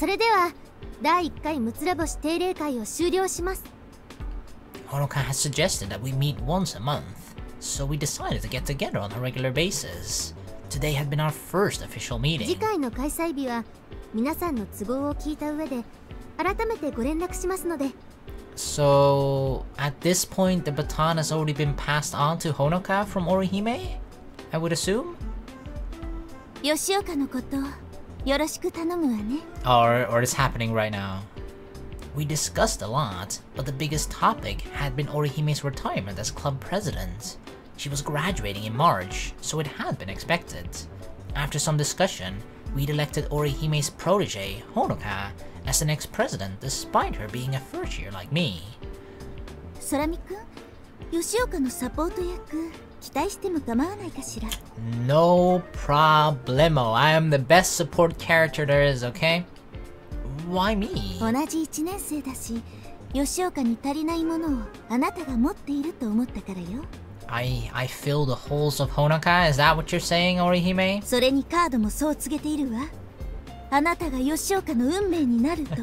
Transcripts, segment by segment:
それでは第1回六つ星定例会を終了します。 Honoka has suggested that we meet once a month, so we decided to get together on a regular basis. Today had been our first official meeting. 次回の開催日は皆さんの都合を聞いた上で改めてご連絡しますので。 So, at this point, the baton has already been passed on to Honoka from Orihime? I would assume? 吉岡のことよろしく頼むわね。 Or it's happening right now. We discussed a lot, but the biggest topic had been Orihime's retirement as club president. She was graduating in March, so it had been expected. After some discussion, we'd elected Orihime's protege, Honoka, as the next president, despite her being a first year like me. 空見くん、吉岡のサポート役期待しても構わないかしら。 No problemo. I am the best support character there is, okay? Why me? 同じ1年生だし、吉岡に足りないものをあなたが持っていると思ったからよ。 I fill the holes of Honoka? Is that what you're saying, Orihime? それにカードもそう告げているわ。あなたが吉岡の運命になると。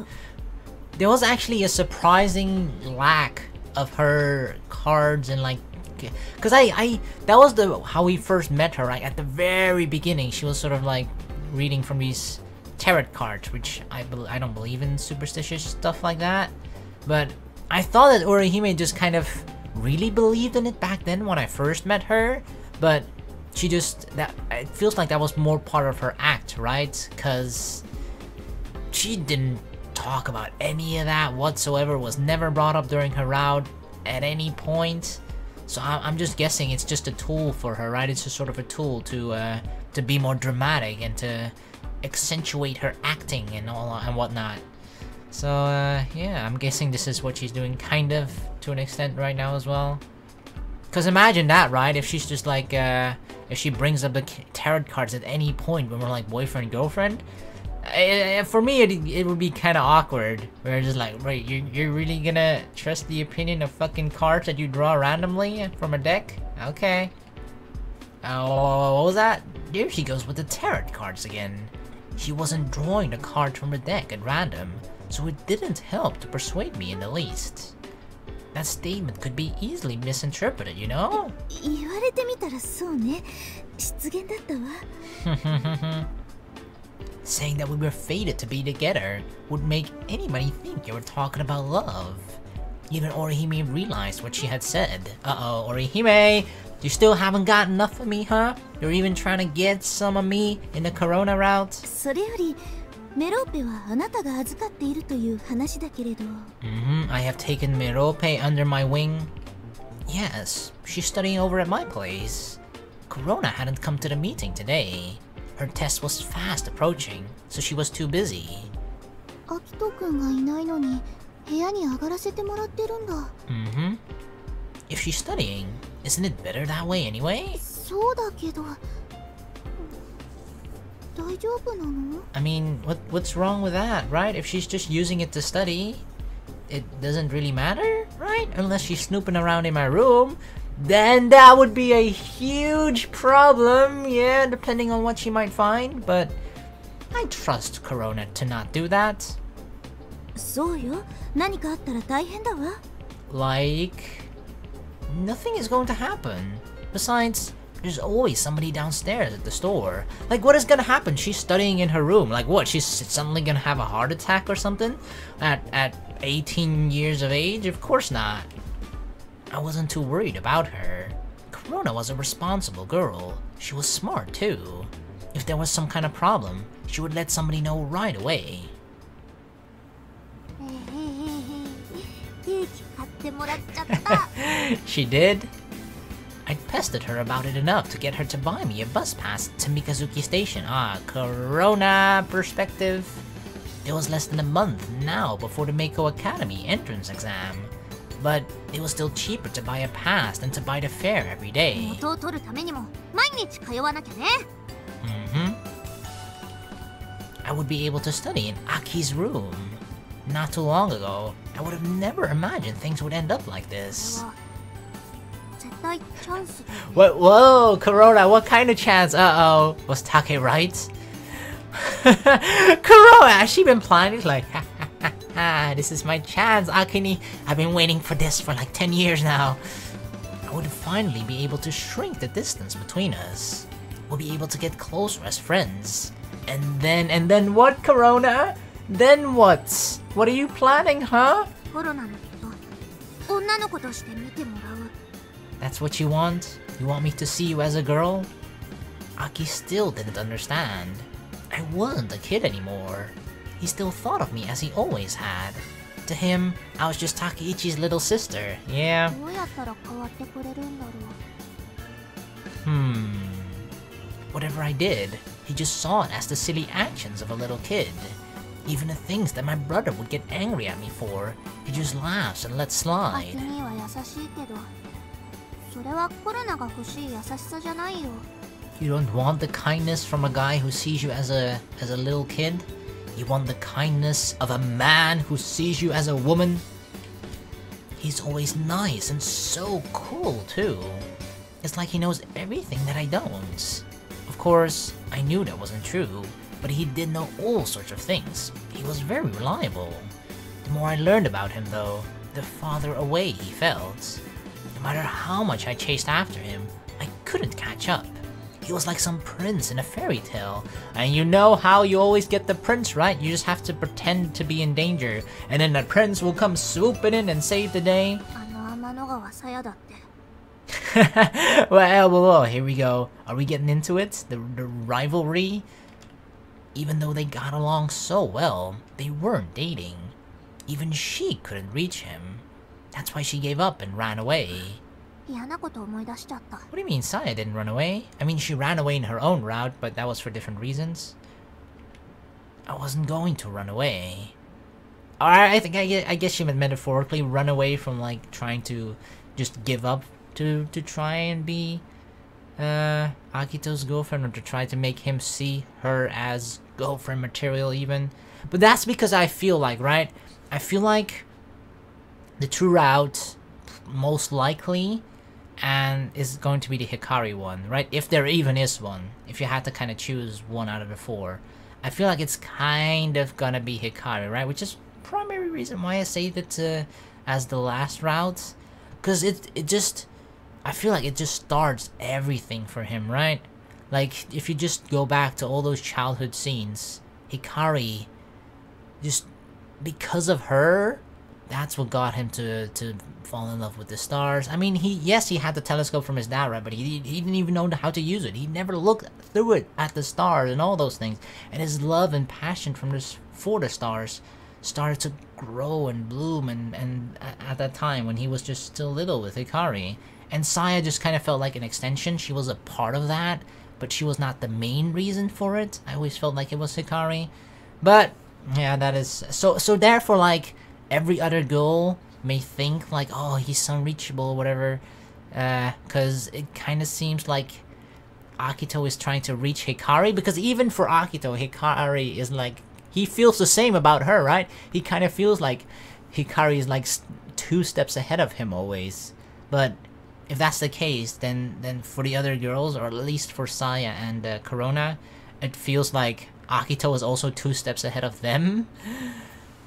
There was actually a surprising lack of her cards and like, cause that was how we first met her, right? At the very beginning, she was sort of like reading from these tarot cards, which I don't believe in superstitious stuff like that. But I thought that Orihime just kind of really believed in it back then when I first met her, but she just, it feels like that was more part of her act, right? Cause she didn't talk about any of that whatsoever, was never brought up during her route at any point. So I'm just guessing it's just a tool for her, right? It's just sort of a tool to be more dramatic and to accentuate her acting and all and whatnot. So yeah, I'm guessing this is what she's doing kind of to an extent right now as well. Cause imagine that, right? If she's just like if she brings up the tarot cards at any point when we're like boyfriend girlfriend, for me it would be kind of awkward. Where it's just like, wait, you're really gonna trust the opinion of fucking cards that you draw randomly from a deck? Okay. Oh, what was that? There she goes with the tarot cards again. She wasn't drawing the cards from the deck at random, so it didn't help to persuade me in the least. That statement could be easily misinterpreted, you know? 言われてみたらそうね。失言だったわ。 Saying that we were fated to be together would make anybody think you were talking about love. Even Orihime realized what she had said. Uh-oh, Orihime! You still haven't got enough of me, huh? You're even trying to get some of me in the Korona route? それよりメローペはあなたが預かっているという話だけれど。I have taken Merope under my wing. Yes, she's studying over at my place. Korona hadn't come to the meeting today. Her test was fast approaching, so she was too busy. アキト君がいないのに部屋に上がらせてもらってるんだ。If she's studying, isn't it better that way anyway? そうだけど。大丈夫なの? I mean, what's wrong with that, right? If she's just using it to study, it doesn't really matter, right? Unless she's snooping around in my room, then that would be a huge problem, yeah, depending on what she might find, but I trust Korona to not do that. そうよ。何かあったら大変だわ。 Like, nothing is going to happen. Besides, there's always somebody downstairs at the store. Like, what is gonna happen? She's studying in her room. Like, what? She's suddenly gonna have a heart attack or something? At 18 years of age? Of course not. I wasn't too worried about her. Korona was a responsible girl. She was smart, too. If there was some kind of problem, she would let somebody know right away. She did? I pestered her about it enough to get her to buy me a bus pass to Mikazuki Station. Korona perspective. It was less than a month now before the Mako Academy entrance exam. But it was still cheaper to buy a pass than to buy the fare every day. I would be able to study in Aki's room. Not too long ago, I would have never imagined things would end up like this. What? Whoa, Korona, what kind of chance? Uh-oh. Was Take right? Korona, has she been planning? Like, ha ha ha ha, this is my chance, Akini. I've been waiting for this for like 10 years now. I would finally be able to shrink the distance between us. We'll be able to get closer as friends. And then what, Korona? Then what? What are you planning, huh? That's what you want? You want me to see you as a girl? Aki still didn't understand. I wasn't a kid anymore. He still thought of me as he always had. To him, I was just Takeichi's little sister, yeah. Whatever I did, he just saw it as the silly actions of a little kid. Even the things that my brother would get angry at me for, he just laughs and lets slide. You don't want the kindness from a guy who sees you as a little kid? You want the kindness of a man who sees you as a woman? He's always nice and so cool too. It's like he knows everything that I don't. Of course, I knew that wasn't true, but he did know all sorts of things. He was very reliable. The more I learned about him though, the farther away he felt. No matter how much I chased after him, I couldn't catch up. He was like some prince in a fairy tale. And you know how you always get the prince, right? You just have to pretend to be in danger, and then the prince will come swooping in and save the day. Well, here we go. Are we getting into it? The rivalry? Even though they got along so well, they weren't dating. Even she couldn't reach him. That's why she gave up and ran away. What do you mean Saya didn't run away? I mean, she ran away in her own route, but that was for different reasons. I wasn't going to run away. I guess she meant metaphorically run away from like trying to just give up to try and be Akito's girlfriend, or to try to make him see her as girlfriend material even. But that's because I feel like, right? I feel like the true route, most likely, and is going to be the Hikari one, right? If there even is one. If you had to kind of choose one out of the four. I feel like it's kind of gonna be Hikari, right? Which is primary reason why I saved it as the last route. Because it just... I feel like it just starts everything for him, right? Like, if you just go back to all those childhood scenes, Hikari, just because of her, that's what got him to fall in love with the stars. I mean, he had the telescope from his dad, right? But he didn't even know how to use it. He never looked through it at the stars and all those things. And his love and passion for the stars started to grow and bloom. And at that time, when he was just still little with Hikari, and Saya just kind of felt like an extension. She was a part of that, but she was not the main reason for it. I always felt like it was Hikari. But yeah, that is so therefore, like, every other girl may think like, oh, he's unreachable or whatever, because it kind of seems like Akito is trying to reach Hikari, because even for Akito, Hikari is like, he feels the same about her, right? He kind of feels like Hikari is like 2 steps ahead of him always. But if that's the case, then for the other girls, or at least for Saya and Korona, it feels like Akito is also 2 steps ahead of them.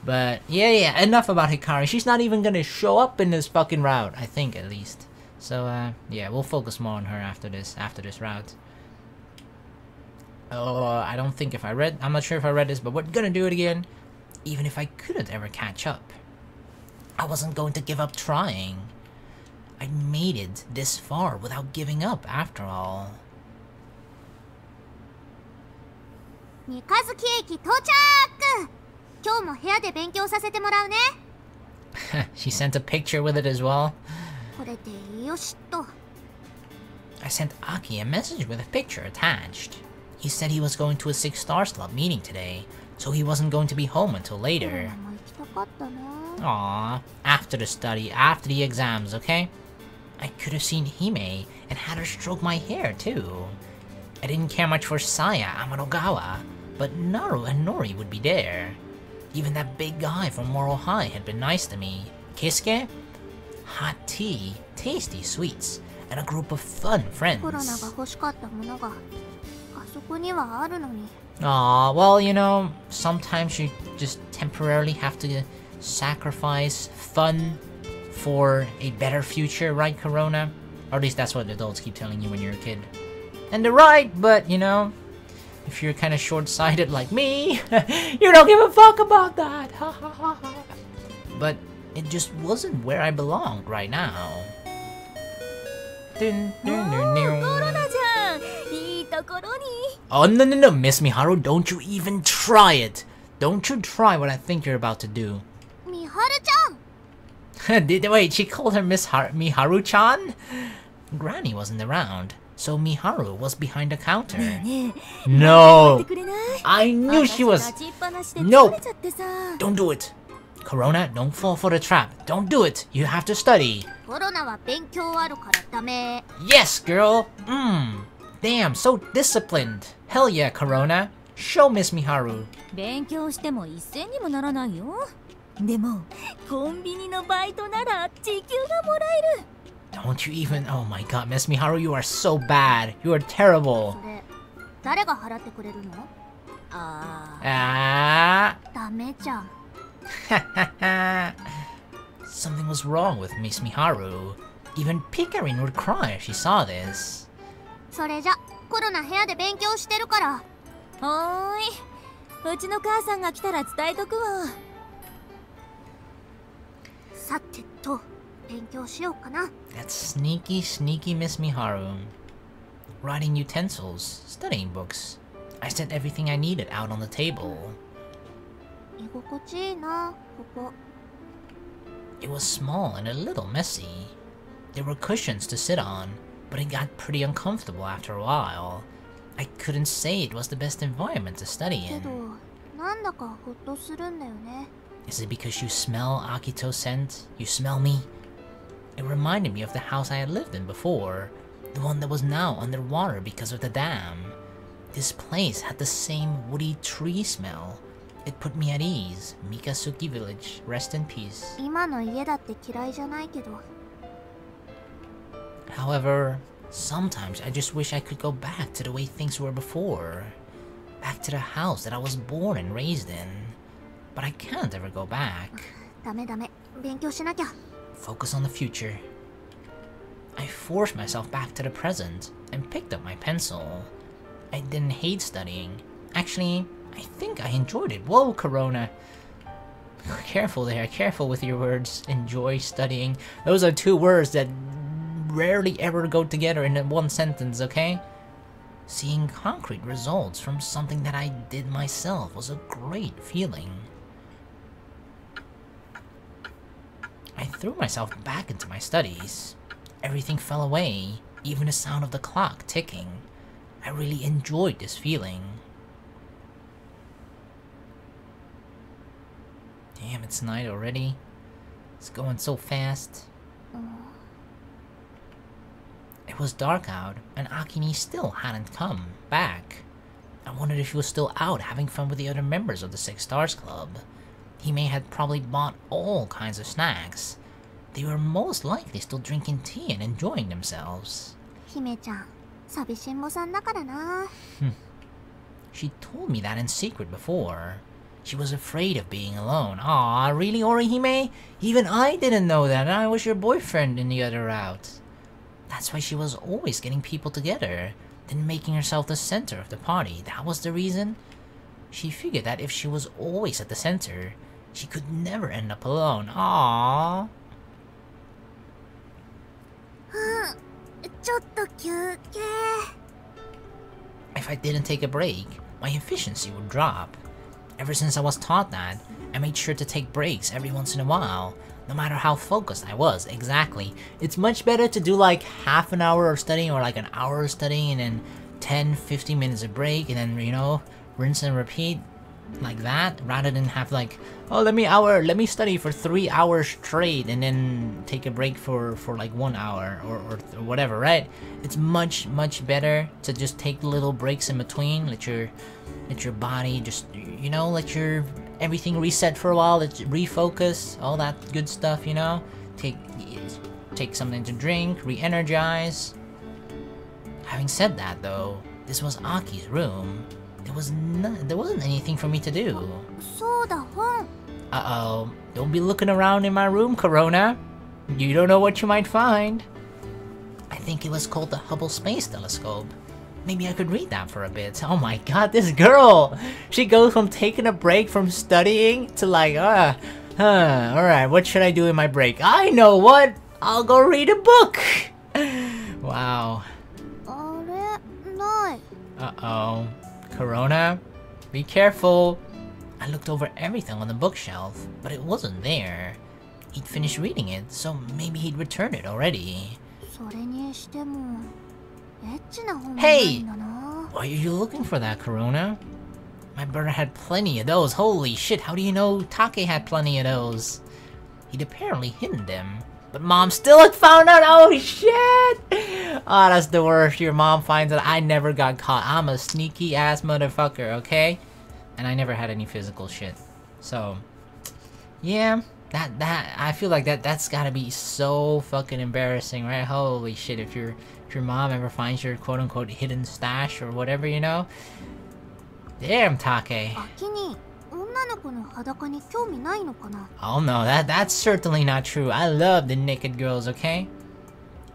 But yeah, enough about Hikari. She's not even gonna show up in this fucking route, I think, at least. So yeah, we'll focus more on her after this route. Oh, I don't think if I read, I'm not sure if I read this, but we're gonna do it again. Even if I couldn't ever catch up, I wasn't going to give up trying. I made it this far without giving up after all. She sent a picture with it as well. I sent Aki a message with a picture attached. He said he was going to a 6 Stars Club meeting today, so he wasn't going to be home until later. Aww, after the study, after the exams, okay? I could have seen Hime and had her stroke my hair too. I didn't care much for Saya Amanogawa, but Naru and Nori would be there. Even that big guy from Morro High had been nice to me. Kisuke? Hot tea, tasty sweets, and a group of fun friends. そこにはあるのに。 Aw, well, you know, sometimes you just temporarily have to sacrifice fun for a better future, right, Korona? Or at least that's what adults keep telling you when you're a kid. And they're right, but, you know, if you're kind of short-sighted like me, you don't give a fuck about that. But it just wasn't where I belonged right now. Oh, no, Miss Miharu, don't you even try it. Don't you try what I think you're about to do. Miharu-chan! Wait, she called her Miharu-chan? Granny wasn't around, so Miharu was behind the counter. No! I knew she was... No! Don't do it! Korona, don't fall for the trap. Don't do it. You have to study. Yes, girl! Damn, so disciplined. Hell yeah, Korona. Show Miss Miharu. Don't you even... Oh my god, Miss Miharu, you are so bad. You are terrible. Ah. Something was wrong with Miss Miharu. Even Pikarin would cry if she saw this. That's sneaky Miss Miharu. Writing utensils, studying books. I set everything I needed out on the table. It was small and a little messy. There were cushions to sit on, but it got pretty uncomfortable after a while. I couldn't say it was the best environment to study in. Is it because you smell Akito's scent? You smell me? It reminded me of the house I had lived in before, the one that was now underwater because of the dam. This place had the same woody tree smell. It put me at ease. Mikasuki Village, rest in peace. However, sometimes I just wish I could go back to the way things were before. Back to the house that I was born and raised in. But I can't ever go back. Focus on the future. I forced myself back to the present and picked up my pencil. I didn't hate studying. Actually, I think I enjoyed it. Whoa, Korona. Careful there, careful with your words. Enjoy studying. Those are two words that rarely ever go together in one sentence, okay? Seeing concrete results from something that I did myself was a great feeling. I threw myself back into my studies. Everything fell away, even the sound of the clock ticking. I really enjoyed this feeling. Damn, it's night already. It's going so fast. It was dark out, and Akini still hadn't come back. I wondered if he was still out having fun with the other members of the Six Stars Club. Hime had probably bought all kinds of snacks. They were most likely still drinking tea and enjoying themselves. She told me that in secret before. She was afraid of being alone. Aw, really, Orihime? Even I didn't know that, and I was your boyfriend in the other route. That's why she was always getting people together, then making herself the center of the party. That was the reason? She figured that if she was always at the center, she could never end up alone. Aww. If I didn't take a break, my efficiency would drop. Ever since I was taught that, I made sure to take breaks every once in a while, no matter how focused I was. Exactly. It's much better to do like half an hour of studying or like an hour of studying and then 10-15 minutes of break and then, you know, rinse and repeat like that, rather than have like, oh, let me study for 3 hours straight and then take a break for like 1 hour or whatever, right? It's much better to just take little breaks in between. Let your body just, you know, let your everything reset for a while. Let it refocus, all that good stuff, you know. Take something to drink, re-energize. Having said that though, This was Aki's room. There wasn't anything for me to do. そうだ、本。 Uh-oh. Don't be looking around in my room, Korona. You don't know what you might find. I think it was called the Hubble Space Telescope. Maybe I could read that for a bit. Oh my god, this girl! She goes from taking a break from studying to like, alright, what should I do in my break? I know what! I'll go read a book! Wow. あれ、ない。 Uh-oh. Korona? Be careful. I looked over everything on the bookshelf, but it wasn't there. He'd finished reading it, so maybe he'd returned it already. それにしても、エッチな本がな Hey! いんだな。 Why are you looking for that, Korona? My brother had plenty of those. Holy shit, how do you know Take had plenty of those? He'd apparently hidden them. But mom still had found out. Oh shit! Oh, that's the worst. Your mom finds out. I never got caught. I'm a sneaky ass motherfucker, okay? And I never had any physical shit. So, yeah, that I feel like that's gotta be so fucking embarrassing, right? Holy shit! If your mom ever finds your quote unquote hidden stash or whatever, you know. Damn, Take. 秋に女の子の裸に興味ないのかな。 Oh no, that's certainly not true. I love the naked girls, okay?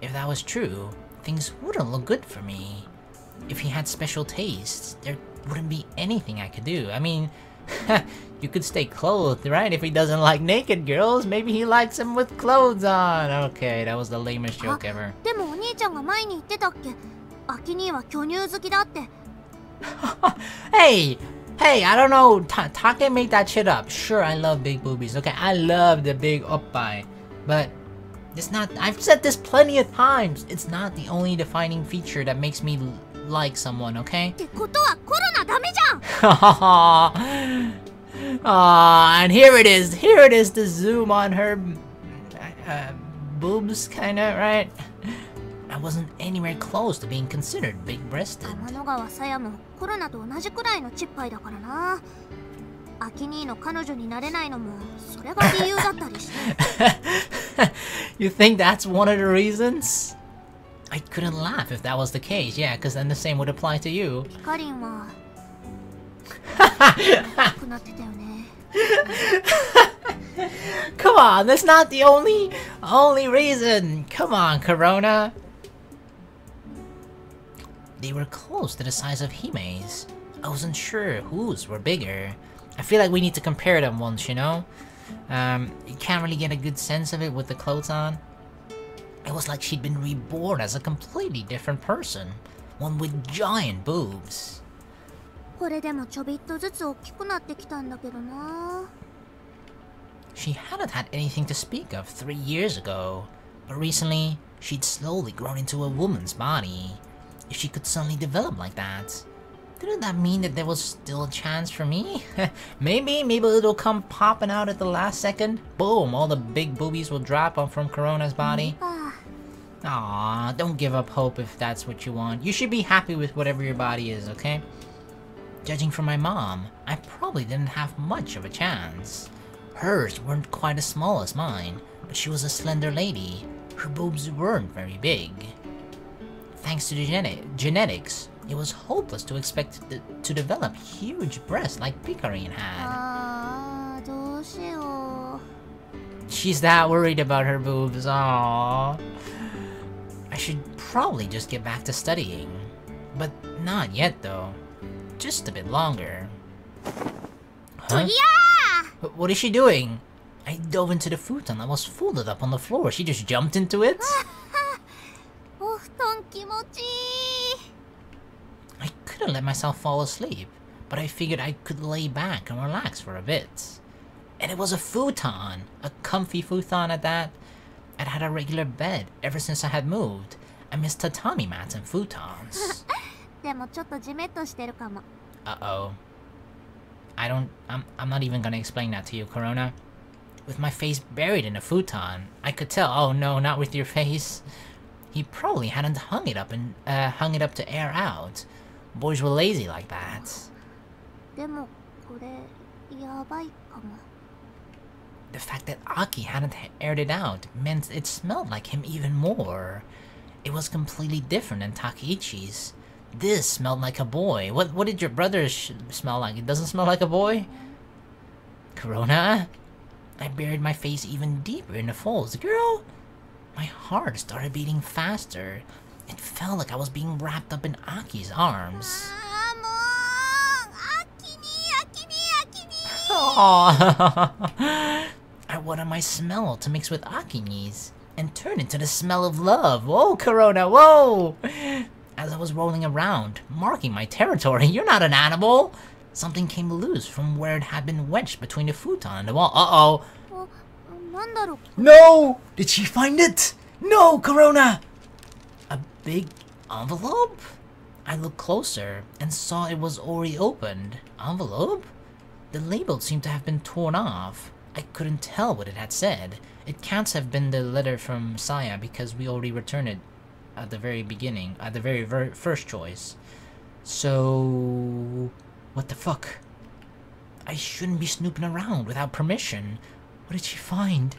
If that was true, things wouldn't look good for me. If he had special tastes, there wouldn't be anything I could do. I mean, you could stay clothed, right? If he doesn't like naked girls, maybe he likes them with clothes on. Okay, that was the lamest joke ever. でもお兄ちゃんが前に言ってたっけ。秋には巨乳好きだって。 Hey, I don't know. Take made that shit up. Sure, I love big boobies. Okay, I love the big oppai, but it's not. I've said this plenty of times. It's not the only defining feature that makes me like someone. Okay. ってことはコロナダメじゃん。 And here it is. Here it is. The zoom on her boobs, kinda, right? I wasn't anywhere close to being considered big-breasted. 天の川さやもコロナと同じくらいのチッパイだからな。秋兄の彼女になれないのもそれが理由だったりして。You think that's one of the reasons? I couldn't laugh if that was the case, yeah, because then the same would apply to you. ピカリンはくなってたよね。Come on, that's not the only reason. Come on, Korona. They were close to the size of Hime's. I wasn't sure whose were bigger. I feel like we need to compare them once, you know? You can't really get a good sense of it with the clothes on. It was like she'd been reborn as a completely different person. One with giant boobs. これでもちょびっとずつ大きくなってきたんだけどな。 She hadn't had anything to speak of 3 years ago, but recently, she'd slowly grown into a woman's body. If she could suddenly develop like that, didn't that mean that there was still a chance for me? maybe it'll come popping out at the last second. Boom, all the big boobies will drop on from Korona's body. Aww, don't give up hope if that's what you want. You should be happy with whatever your body is, okay? Judging from my mom, I probably didn't have much of a chance. Hers weren't quite as small as mine, but she was a slender lady. Her boobs weren't very big. Thanks to the genetics, it was hopeless to expect to develop huge breasts like Picarin had. あー、どうしよう。 She's that worried about her boobs. Aww. I should probably just get back to studying. But not yet, though. Just a bit longer. Huh? What is she doing? I dove into the futon that was folded up on the floor. She just jumped into it? お布団気持ちいい。 I couldn't let myself fall asleep, but I figured I could lay back and relax for a bit. And it was a futon! A comfy futon at that. I'd had a regular bed ever since I had moved. I missed tatami mats and futons. でもちょっとジメッとしてるかも。 Uh-oh. I'm not even gonna explain that to you, Korona. With my face buried in a futon, I could tell. Oh no, not with your face. He probably hadn't hung it up to air out. Boys were lazy like that. でもこれやばいかも。 The fact that Aki hadn't aired it out meant it smelled like him even more. It was completely different than Takeichi's. This smelled like a boy. What did your brother smell like? It doesn't smell like a boy? Korona? I buried my face even deeper in the folds. Girl, my heart started beating faster. It felt like I was being wrapped up in Aki's arms. Aww. I wanted my smell to mix with Akini's and turn into the smell of love. Whoa, Korona, whoa! As I was rolling around, marking my territory, you're not an animal! Something came loose from where it had been wedged between the futon and the wall. Uh-oh! No! Did she find it? No, Korona! A big envelope? I looked closer and saw it was already opened. Envelope? The label seemed to have been torn off. I couldn't tell what it had said. It can't have been the letter from Saya because we already returned it at the very beginning, at the very first choice. So... what the fuck? I shouldn't be snooping around without permission. What did she find?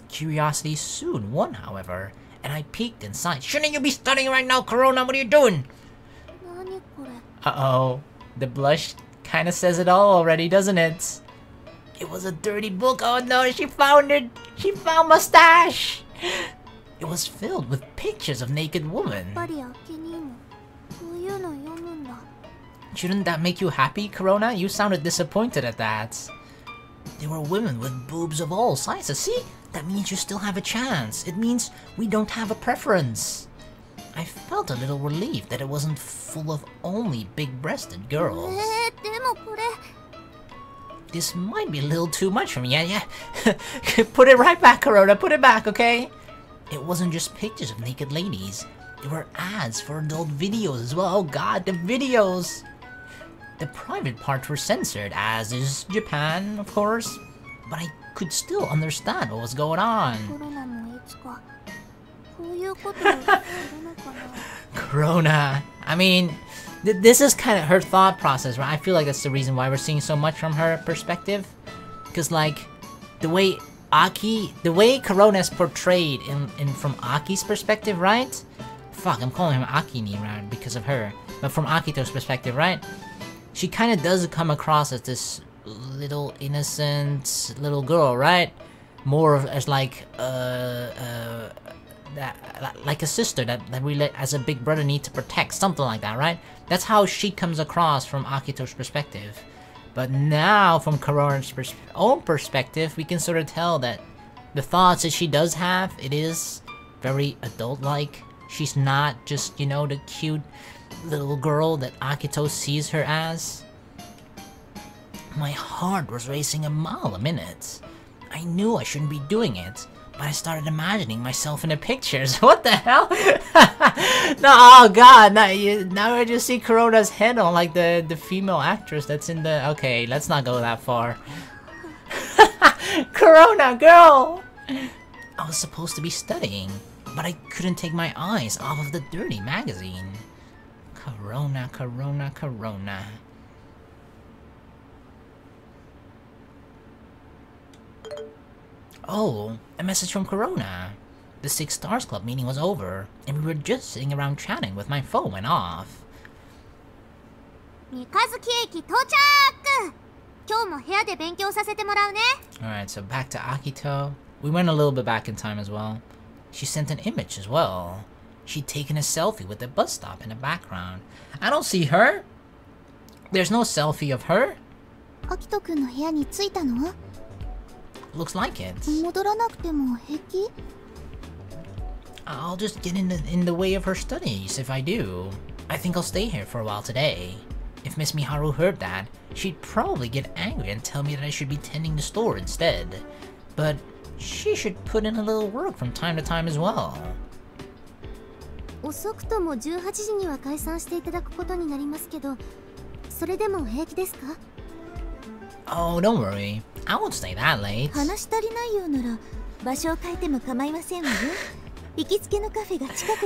Curiosity soon won, however, and I peeked inside. Shouldn't you be studying right now, Korona? What are you doing? Uh-oh. The blush kinda says it all already, doesn't it? It was a dirty book. Oh no, she found it! She found Mustache! It was filled with pictures of naked women. Shouldn't that make you happy, Korona? You sounded disappointed at that. There were women with boobs of all sizes. See? That means you still have a chance. It means we don't have a preference. I felt a little relieved that it wasn't full of only big-breasted girls. This might be a little too much for me, yeah. Put it right back, Korona. Put it back, okay? It wasn't just pictures of naked ladies. There were ads for adult videos as well. Oh god, the videos! The private parts were censored, as is Japan, of course. But I could still understand what was going on. Korona. I mean, this is kind of her thought process, right? I feel like that's the reason why we're seeing so much from her perspective. Because, like, the way Korona is portrayed from Aki's perspective, right? Fuck, I'm calling him Akini, right? Because of her. But from Akito's perspective, right? She kind of does come across as this little innocent little girl, right? More of as like like a sister that we as a big brother need to protect, something like that, right? That's how she comes across from Akito's perspective. But now, from Korona's own perspective, we can sort of tell that the thoughts that she does have, it is very adult-like. She's not just, you know, the cute little girl that Akito sees her as. My heart was racing a mile a minute. I knew I shouldn't be doing it, but I started imagining myself in the pictures. What the hell? No, oh god, now I just see Korona's head on like the female actress that's in the... Okay, let's not go that far. Korona, girl! I was supposed to be studying, but I couldn't take my eyes off of the dirty magazine. Korona, Korona, Korona. Oh, a message from Korona. The Six Stars Club meeting was over, and we were just sitting around chatting when my phone went off. Alright, so back to Akito. We went a little bit back in time as well. She sent an image as well. She'd taken a selfie with the bus stop in the background. I don't see her. There's no selfie of her. Looks like it. I'll just get in the way of her studies if I do. I think I'll stay here for a while today. If Miss Miharu heard that, she'd probably get angry and tell me that I should be tending the store instead. But she should put in a little work from time to time as well. Oh, don't worry. I won't stay that late.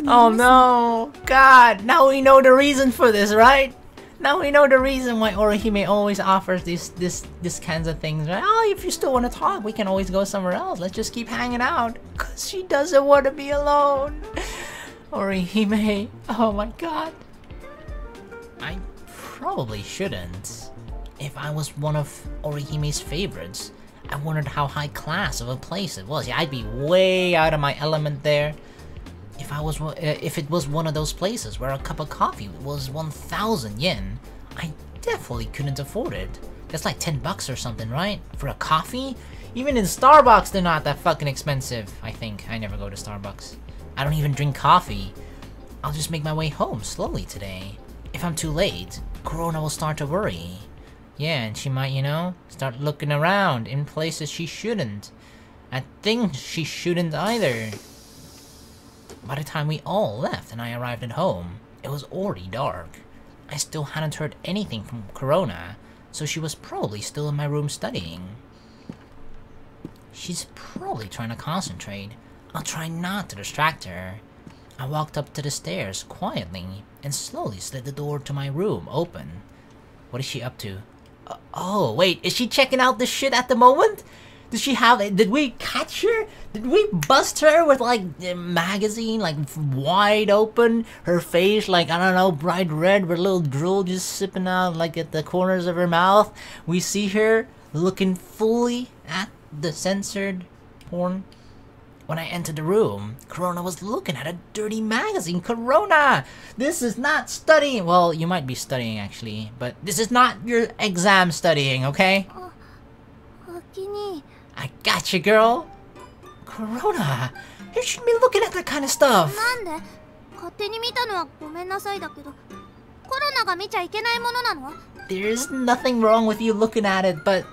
Oh no! God! Now we know the reason for this, right? Now we know the reason why Orihime always offers this kinds of things, right? Oh, if you still want to talk, we can always go somewhere else. Let's just keep hanging out. Cause she doesn't want to be alone. Orihime, oh my god. I probably shouldn't. If I was one of Orihime's favorites, I wondered how high class of a place it was. Yeah, I'd be way out of my element there. If it was one of those places where a cup of coffee was 1,000 yen, I definitely couldn't afford it. That's like 10 bucks or something, right? For a coffee? Even in Starbucks, they're not that fucking expensive, I think. I never go to Starbucks. I don't even drink coffee. I'll just make my way home slowly today. If I'm too late, Korona will start to worry. Yeah, and she might, you know, start looking around in places she shouldn't. At things she shouldn't either. By the time we all left and I arrived at home, it was already dark. I still hadn't heard anything from Korona, so she was probably still in my room studying. She's probably trying to concentrate. I'll try not to distract her. I walked up to the stairs quietly and slowly slid the door to my room open. What is she up to? Oh, wait, is she checking out this shit at the moment? Did we catch her? Did we bust her with like a magazine like wide open? Her face like, I don't know, bright red with a little drool just sipping out like at the corners of her mouth. We see her looking fully at the censored porn. When I entered the room, Korona was looking at a dirty magazine. Korona! This is not studying. Well, you might be studying actually, but this is not your exam studying, okay? I got you, girl. Korona, you shouldn't be looking at that kind of stuff. There's nothing wrong with you looking at it, but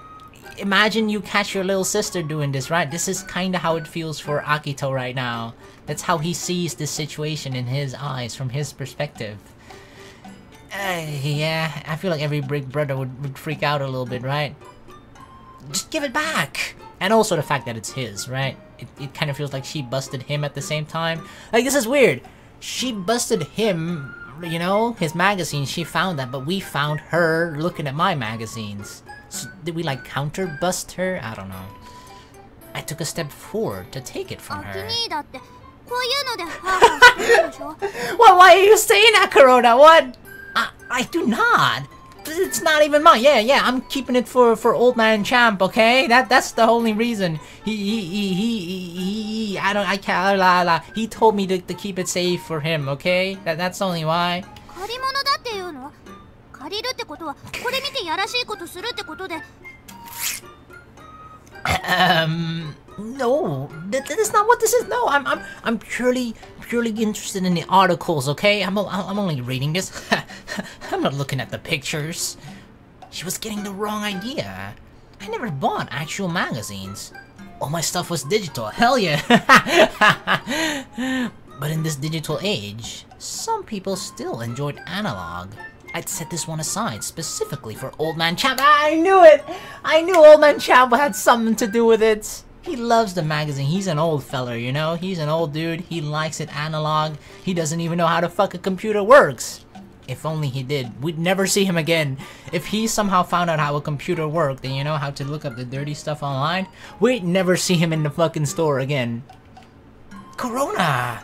imagine you catch your little sister doing this, right? This is kind of how it feels for Akito right now. That's how he sees this situation in his eyes, from his perspective. Yeah, I feel like every big brother would freak out a little bit, right? Just give it back! And also the fact that it's his, right? It kind of feels like she busted him at the same time. Like, this is weird. She busted him, you know, his magazine, she found that, but we found her looking at my magazines. So did we like counter bust her? I don't know. I took a step forward to take it from her. Well, why are you saying that, Korona? What? I do not. It's not even mine. Yeah, I'm keeping it for Old Man Champ, okay? That's the only reason. He told me to keep it safe for him, okay? That's only why. No, that is not what this is. No, I'm purely interested in the articles, okay? I'm only reading this. I'm not looking at the pictures. She was getting the wrong idea. I never bought actual magazines. All my stuff was digital. Hell yeah. But in this digital age, some people still enjoyed analog. I'd set this one aside specifically for Old Man Champ. I knew it! I knew Old Man Champ had something to do with it. He loves the magazine. He's an old feller, you know? He's an old dude. He likes it analog. He doesn't even know how the fuck a computer works. If only he did. We'd never see him again. If he somehow found out how a computer worked and you know how to look up the dirty stuff online, we'd never see him in the fucking store again. Korona!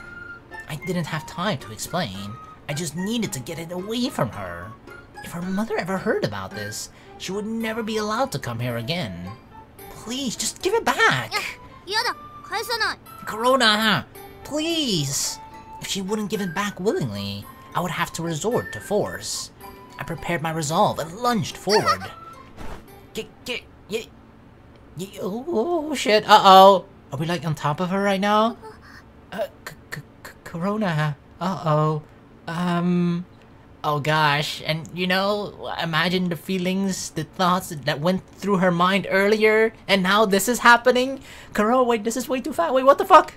I didn't have time to explain. I just needed to get it away from her. If her mother ever heard about this, she would never be allowed to come here again. Please, just give it back. Korona, please. If she wouldn't give it back willingly, I would have to resort to force. I prepared my resolve and lunged forward. Oh shit, uh-oh. Are we like on top of her right now? Korona, uh-oh. Oh gosh, and you know, imagine the feelings, the thoughts that went through her mind earlier, and now this is happening? Korona, wait, this is way too fast, wait, what the fuck?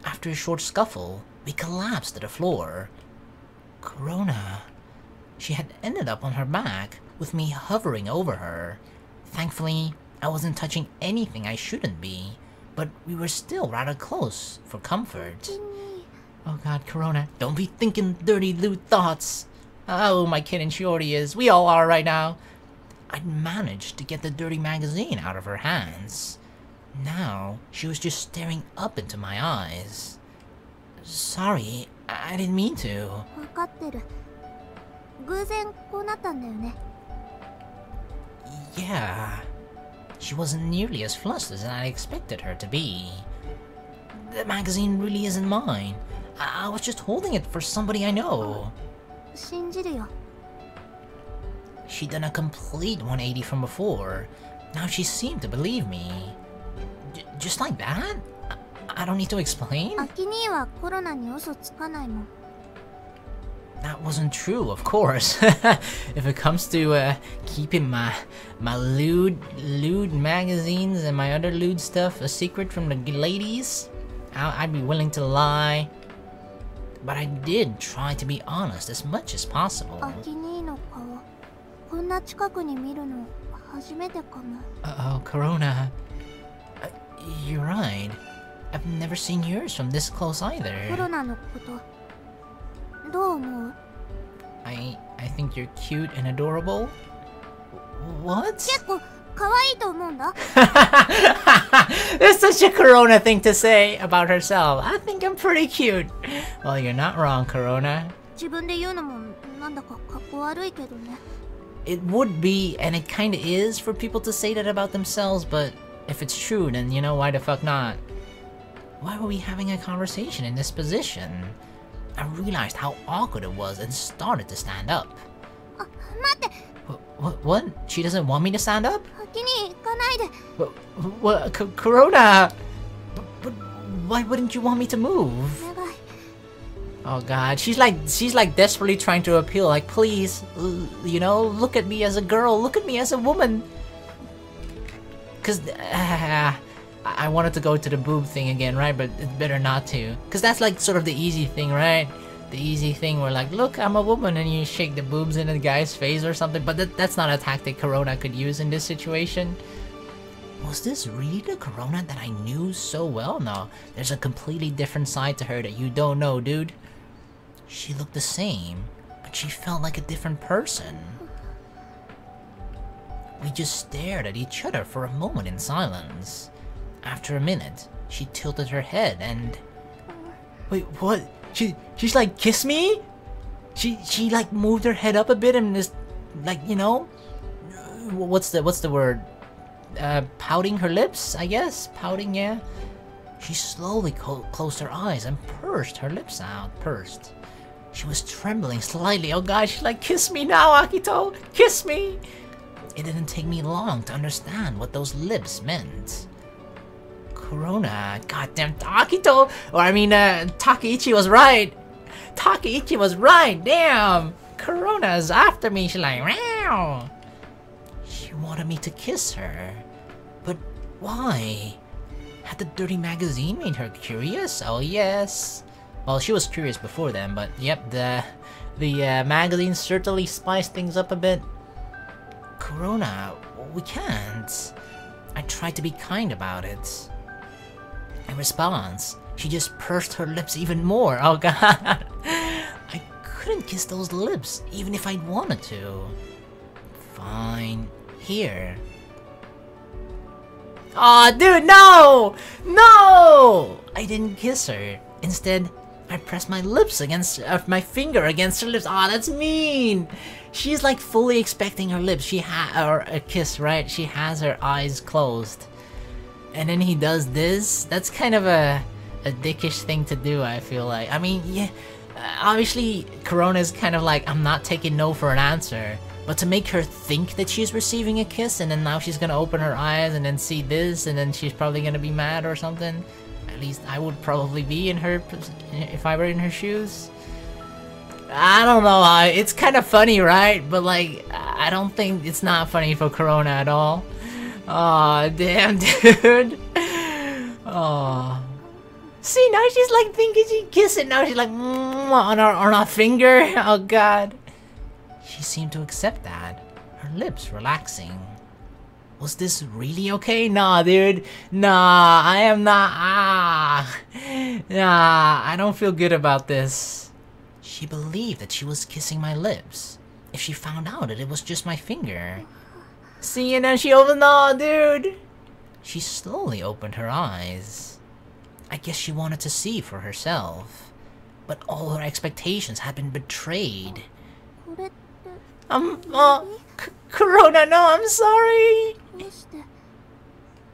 After a short scuffle, we collapsed to the floor. Korona. She had ended up on her back, with me hovering over her. Thankfully, I wasn't touching anything I shouldn't be, but we were still rather close for comfort. Oh god, Korona, don't be thinking dirty lewd thoughts. Oh, my kitten, she already is. We all are right now. I'd managed to get the dirty magazine out of her hands. Now, she was just staring up into my eyes. Sorry, I didn't mean to. 偶然こうなったんだよね。 Yeah. She wasn't nearly as flustered as I expected her to be. The magazine really isn't mine. I was just holding it for somebody I know. 信じるよ。 She'd done a complete 180 from before. Now she seemed to believe me. Just like that? I don't need to explain? アキ兄はコロナに嘘つかないもん。 That wasn't true, of course. If it comes to keeping my lewd magazines and my other lewd stuff a secret from the ladies, I'd be willing to lie. But I did try to be honest as much as possible. アキ兄の顔、こんな近くに見るの初めてかも。 Uh-oh, Korona. You're right. I've never seen yours from this close コ either. ロナのこと、どう思う？ I think you're cute and adorable. What? 結構可愛いと思うんだ。 It's such a Korona thing to say about herself. I think I'm pretty cute. Well, you're not wrong, Korona. 自分で言うのもなんだかかっこ悪いけどね。 It would be, and it kinda is, for people to say that about themselves, but if it's true, then you know, why the fuck not? Why were we having a conversation in this position? I realized how awkward it was and started to stand up. あ、待って。 What? She doesn't want me to stand up? アキ兄行かないで。 What? Korona! But why wouldn't you want me to move? お願い。 Oh god, she's like desperately trying to appeal, like, please, you know, look at me as a girl, look at me as a woman. Cause I wanted to go to the boob thing again, right? But it's better not to. Cause that's like sort of the easy thing, right? The easy thing where like, look, I'm a woman, and you shake the boobs in a guy's face or something. But that's not a tactic Korona could use in this situation. Was this really the Korona that I knew so well? No, there's a completely different side to her that you don't know, dude. She looked the same, but she felt like a different person. We just stared at each other for a moment in silence. After a minute, she tilted her head and... Wait, what? She's like, kiss me? She like moved her head up a bit and just like, you know, what's the word? Pouting her lips, I guess? Pouting, yeah. She slowly closed her eyes and pursed her lips out. Pursed. She was trembling slightly. Oh god, she's like, kiss me now, Akito! Kiss me! It didn't take me long to understand what those lips meant. Korona, goddamn Akito! Or I mean, Takeichi was right! Takeichi was right, damn! Korona's after me, she's like, meow! She wanted me to kiss her. But why? Had the dirty magazine made her curious? Oh yes. Well, she was curious before then, but yep, the magazine certainly spiced things up a bit. Korona, we can't. I tried to be kind about it. In response, she just pursed her lips even more. Oh god. I couldn't kiss those lips, even if I'd wanted to. Fine. Here. Aw, dude, no! No! I didn't kiss her. Instead, I pressed my lips against, my finger against her lips. Aw, that's mean! She's like fully expecting her lips. Or a kiss, right? She has her eyes closed. And then he does this. That's kind of a dickish thing to do, I feel like. I mean, yeah, obviously, Korona's kind of like, I'm not taking no for an answer. But to make her think that she's receiving a kiss, and then now she's gonna open her eyes and then see this, and then she's probably gonna be mad or something. At least I would probably be in her, if I were in her shoes. I don't know, it's kind of funny, right? But like, I don't think it's not funny for Korona at all. Aw, damn, dude. Oh. See, now she's like thinking she'd kiss it. Now she's like, on our finger. Oh god. She seemed to accept that, her lips relaxing. Was this really okay? Nah, dude. Nah, I am not. Nah, I don't feel good about this. She believed that she was kissing my lips. If she found out that it was just my finger. See, and then she opened. Nah, dude. She slowly opened her eyes. I guess she wanted to see for herself. But all her expectations had been betrayed. これっ Korona, no, I'm sorry. どうして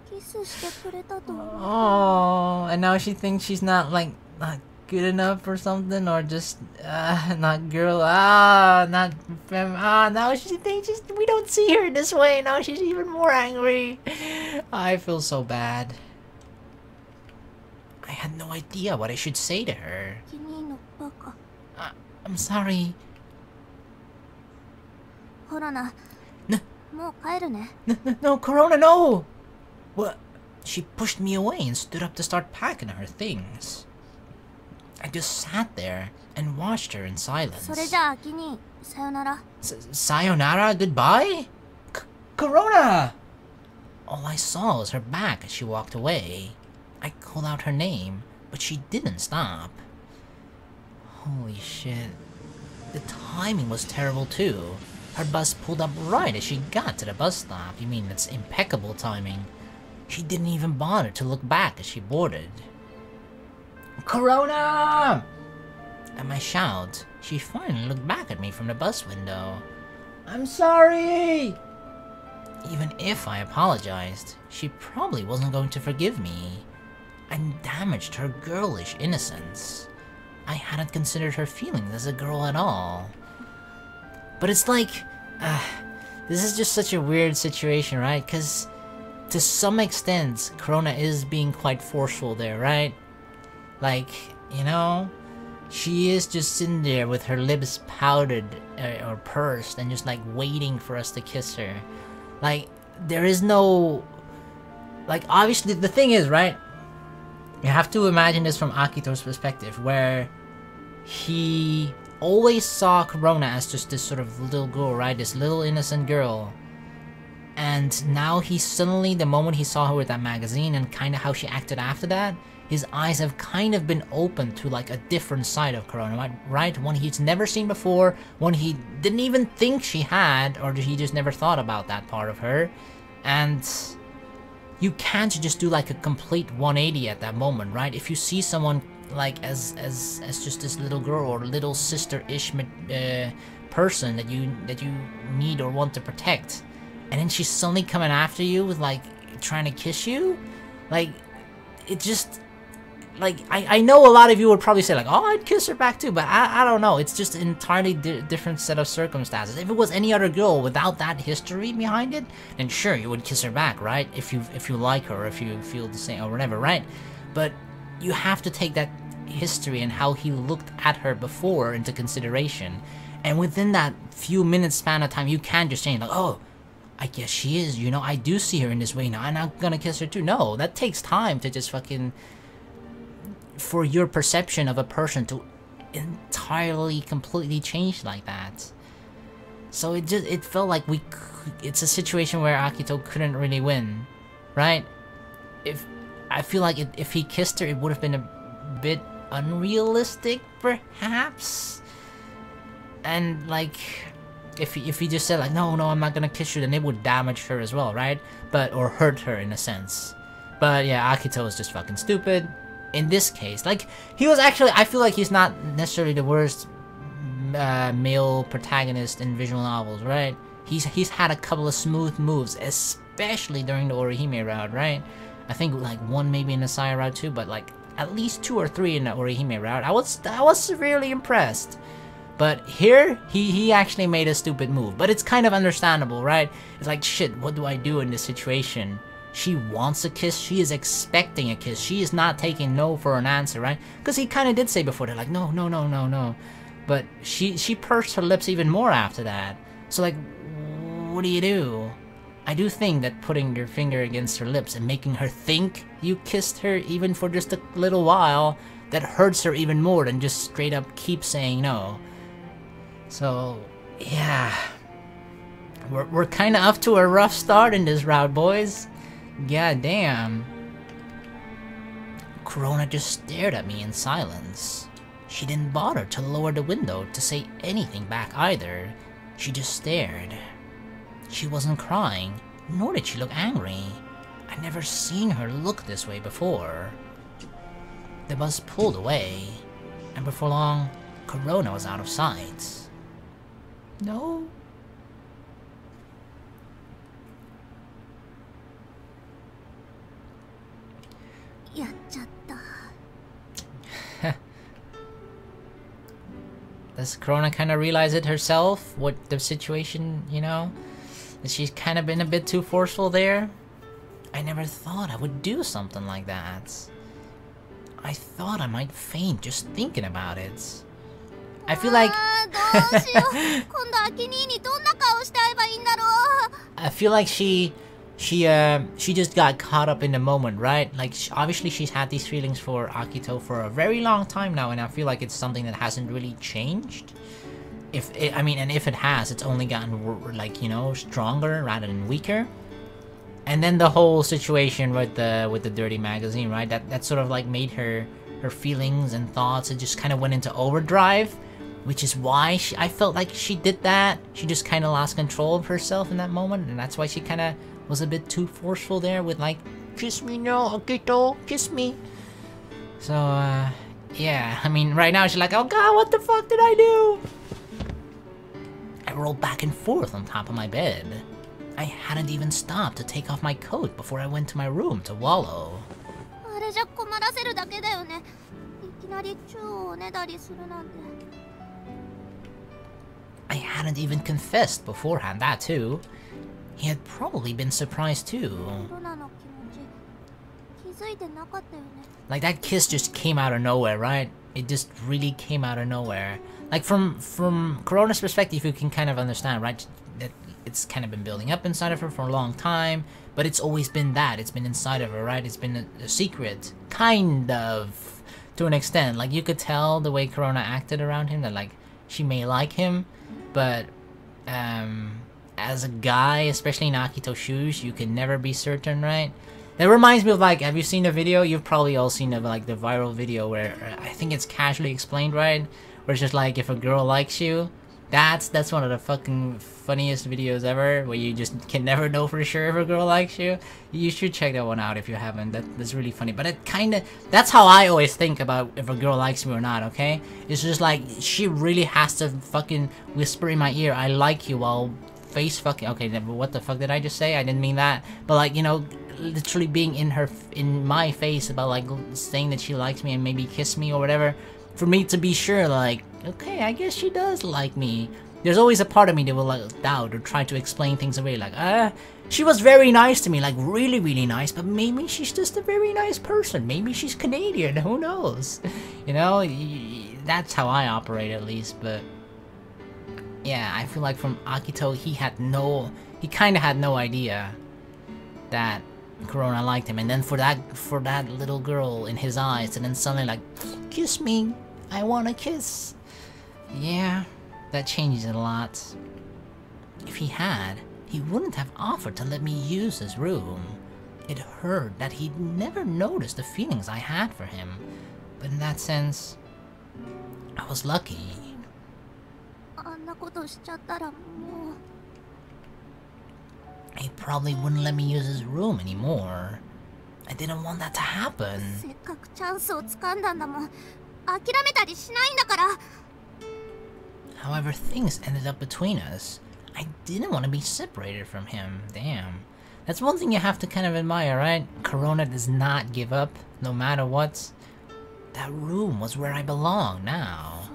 キスしてくれたと思う Oh, and now she thinks she's not like not good enough or something, or just not girl. Not fem. Now she thinks we don't see her this way. Now she's even more angry. I feel so bad. I had no idea what I should say to her. 君のバカ I'm sorry. コロナもう帰るね No, Korona, no! What? She pushed me away and stood up to start packing her things. I just sat there and watched her in silence. それじゃあキニさよなら Sayonara, goodbye? Korona! All I saw was her back as she walked away. I called out her name, but she didn't stop. Holy shit. The timing was terrible too. Her bus pulled up right as she got to the bus stop. You mean that's impeccable timing. She didn't even bother to look back as she boarded. Korona! At my shout, she finally looked back at me from the bus window. I'm sorry! Even if I apologized, she probably wasn't going to forgive me. I damaged her girlish innocence. I hadn't considered her feelings as a girl at all. But it's like, this is just such a weird situation, right? Because to some extent, Korona is being quite forceful there, right? Like, you know, she is just sitting there with her lips powdered or pursed and just like waiting for us to kiss her. Like, there is no, like, obviously the thing is, right? You have to imagine this from Akito's perspective, where he always saw Korona as just this sort of little girl, right? This little innocent girl. And now he suddenly, the moment he saw her with that magazine and kind of how she acted after that, his eyes have kind of been opened to like a different side of Korona, right? One he's never seen before, one he didn't even think she had, or he just never thought about that part of her. And you can't just do like a complete 180 at that moment, right? If you see someone like as just this little girl or little sister-ish person that you need or want to protect, and then she's suddenly coming after you with like trying to kiss you, like it just, like I know a lot of you would probably say like, oh, I'd kiss her back too, but I don't know, it's just an entirely different set of circumstances. If it was any other girl without that history behind it, then sure, you would kiss her back, right? If you like her, or if you feel the same or whatever, right? But you have to take that history and how he looked at her before into consideration, and within that few minutes span of time, you can't just change like, oh, I guess she is, you know, I do see her in this way now, and I'm gonna kiss her too. No, that takes time to just fucking, for your perception of a person to entirely, completely change like that. So it felt like it's a situation where Akito couldn't really win, right? I feel like if he kissed her, it would have been a bit unrealistic, perhaps. And like, if he just said like, no, I'm not gonna kiss you, then it would damage her as well, right? Or hurt her in a sense. But yeah, Akito is just fucking stupid. In this case, like, he was actually, I feel like he's not necessarily the worst male protagonist in visual novels, right? He's had a couple of smooth moves, especially during the Orihime route, right? I think like one maybe in the Saya route too, but like at least 2 or 3 in the Orihime route. I was severely impressed. But here, he actually made a stupid move. But it's kind of understandable, right? It's like, shit, what do I do in this situation? She wants a kiss, she is expecting a kiss, she is not taking no for an answer, right? Because he kind of did say before, they're like, no. But she pursed her lips even more after that. So like, what do? I do think that putting your finger against her lips and making her think you kissed her even for just a little while, that hurts her even more than just straight up keep saying no. So, yeah. We're kind of up to a rough start in this route, boys. God damn. Korona just stared at me in silence. She didn't bother to lower the window to say anything back either. She just stared. She wasn't crying, nor did she look angry. I'd never seen her look this way before. The bus pulled away, and before long, Korona was out of sight. No, やっちゃった。 Does Korona kind of realize it herself? What the situation, you know? That she's kind of been a bit too forceful there? I never thought I would do something like that. I thought I might faint just thinking about it. I feel like... I feel like she just got caught up in the moment, right? Like, obviously she's had these feelings for Akito for a very long time now, and I feel like it's something that hasn't really changed. If it has, it's only gotten, like, you know, stronger rather than weaker. And then the whole situation with the dirty magazine, right? That sort of like made her feelings and thoughts, it just kind of went into overdrive, which is why I felt like she did that. She just kind of lost control of herself in that moment, and that's why she kind of was a bit too forceful there with like, kiss me no, Akito, kiss me. So, yeah, I mean, right now she's like, oh god, what the fuck did I do? I rolled back and forth on top of my bed. I hadn't even stopped to take off my coat before I went to my room to wallow. I hadn't even confessed beforehand, that too. He had probably been surprised too. Like, that kiss just came out of nowhere, right? It just really came out of nowhere. Like, from Korona's perspective, you can kind of understand, right? That it's kind of been building up inside of her for a long time, but it's always been that. It's been inside of her, right? It's been a secret, kind of, to an extent. Like, you could tell the way Korona acted around him that, like, she may like him, but, as a guy, especially in Akito's shoes, you can never be certain, right? That reminds me of, like, have you seen the video? You've probably all seen the, like, the viral video where I think it's casually explained, right? Where it's just like, if a girl likes you, that's one of the fucking funniest videos ever, where you just can never know for sure if a girl likes you. You should check that one out if you haven't. That's really funny. But it kind of, that's how I always think about if a girl likes me or not, okay? It's just like, she really has to fucking whisper in my ear, I like you, while face fucking, okay, what the fuck did I just say? I didn't mean that. But, like, you know, literally being in my face about, like, saying that she likes me and maybe kiss me or whatever, for me to be sure, like, okay, I guess she does like me. There's always a part of me that will, like, doubt or try to explain things away, like, she was very nice to me, like, really, really nice, but maybe she's just a very nice person. Maybe she's Canadian, who knows? You know, that's how I operate, at least. But yeah, I feel like from Akito, he kind of had no idea that Korona liked him, and then for that little girl in his eyes, and then suddenly like, kiss me, I want a kiss. Yeah, that changes it a lot. If he had, he wouldn't have offered to let me use his room. It hurt that he'd never noticed the feelings I had for him, but in that sense, I was lucky. He probably wouldn't let me use his room anymore. I didn't want that to happen. However, things ended up between us. I didn't want to be separated from him. Damn. That's one thing you have to kind of admire, right? Korona does not give up, no matter what. That room was where I belong now.